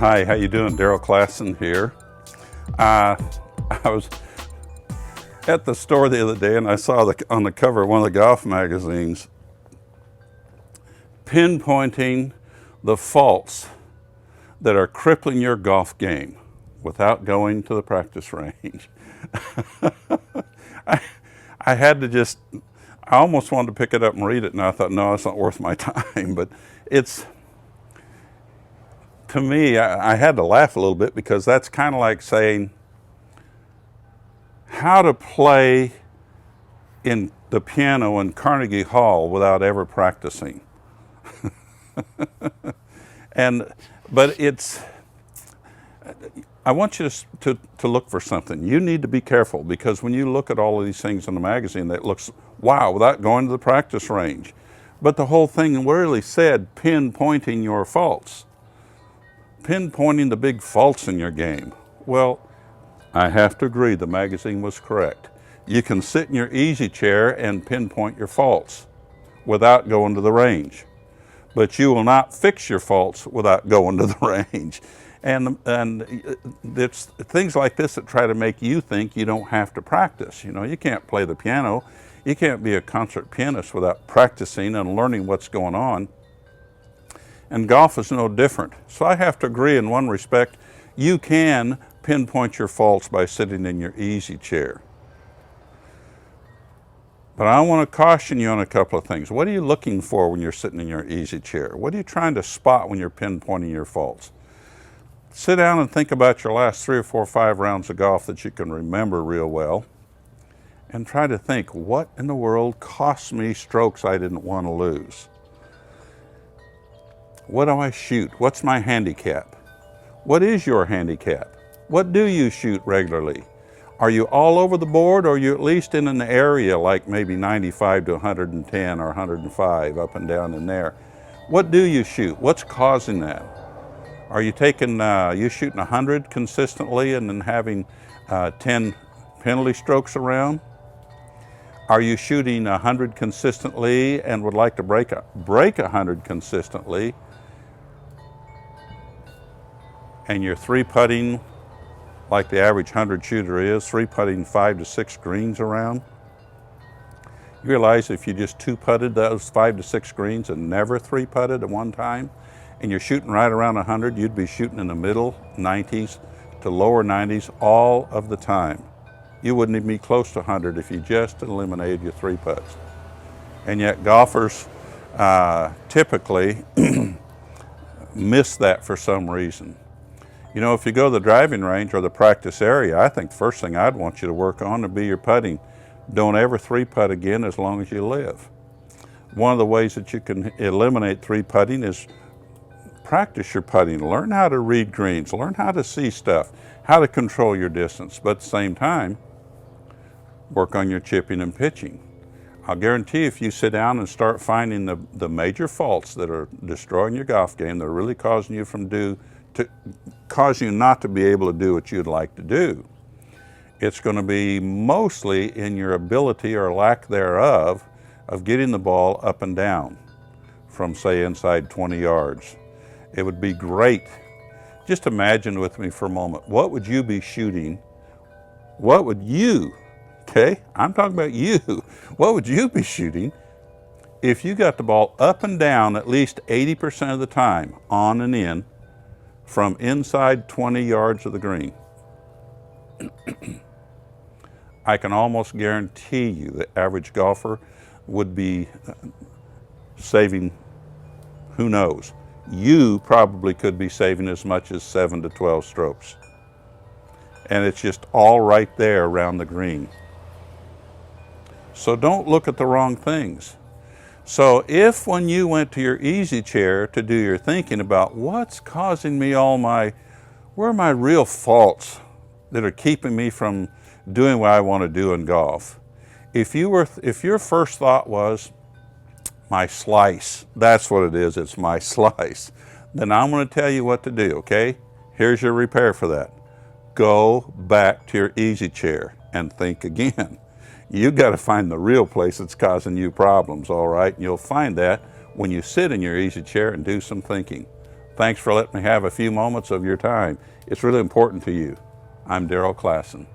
Hi, how you doing? Darrell Klassen here. I was at the store the other day and I saw on the cover of one of the golf magazines, pinpointing the faults that are crippling your golf game without going to the practice range. I had to just, I almost wanted to pick it up and read it, and I thought, no, it's not worth my time. But it's, to me, I had to laugh a little bit, because that's kind of like saying how to play in the piano in Carnegie Hall without ever practicing. But it's, I want you to look for something. You need to be careful, because when you look at all of these things in the magazine, that looks, wow, without going to the practice range. But the whole thing really said pinpointing your faults. Pinpointing the big faults in your game. Well, I have to agree, the magazine was correct. You can sit in your easy chair and pinpoint your faults without going to the range. But you will not fix your faults without going to the range. And it's things like this that try to make you think you don't have to practice. You know, you can't play the piano. You can't be a concert pianist without practicing and learning what's going on. And golf is no different. So I have to agree, in one respect, you can pinpoint your faults by sitting in your easy chair. But I want to caution you on a couple of things. What are you looking for when you're sitting in your easy chair? What are you trying to spot when you're pinpointing your faults? Sit down and think about your last 3 or 4 or 5 rounds of golf that you can remember real well, and try to think, what in the world cost me strokes I didn't want to lose? What do I shoot? What's my handicap? What is your handicap? What do you shoot regularly? Are you all over the board, or are you at least in an area like maybe 95 to 110 or 105, up and down in there? What do you shoot? What's causing that? Are you taking, you shooting 100 consistently and then having 10 penalty strokes around? Are you shooting 100 consistently and would like to break 100 consistently, and you're 3-putting like the average 100 shooter is, 3-putting 5 to 6 greens around? You realize if you just 2-putted those 5 to 6 greens and never 3-putted at one time, and you're shooting right around 100, you'd be shooting in the middle 90s to lower 90s all of the time. You wouldn't even be close to 100 if you just eliminated your 3-putts. And yet golfers typically miss that for some reason. You know, if you go to the driving range or the practice area, I think the first thing I'd want you to work on would be your putting. Don't ever 3-putt again as long as you live. One of the ways that you can eliminate 3-putting is practice your putting. Learn how to read greens, learn how to see stuff, how to control your distance, but at the same time, work on your chipping and pitching. I'll guarantee if you sit down and start finding the major faults that are destroying your golf game, that are really causing you cause you not to be able to do what you'd like to do, it's going to be mostly in your ability or lack thereof of getting the ball up and down from, say, inside 20 yards. It would be great. Just imagine with me for a moment, what would you be shooting? What would you, okay, I'm talking about you, what would you be shooting if you got the ball up and down at least 80% of the time, on and in, from inside 20 yards of the green? I can almost guarantee you the average golfer would be saving, who knows, you probably could be saving as much as 7 to 12 strokes. And it's just all right there around the green. So don't look at the wrong things. So if when you went to your easy chair to do your thinking about what's causing me where are my real faults that are keeping me from doing what I want to do in golf, if your first thought was, my slice, that's what it is, it's my slice, then I'm going to tell you what to do, okay? Here's your repair for that. Go back to your easy chair and think again. You've got to find the real place that's causing you problems, all right? And you'll find that when you sit in your easy chair and do some thinking. Thanks for letting me have a few moments of your time. It's really important to you. I'm Darrell Klassen.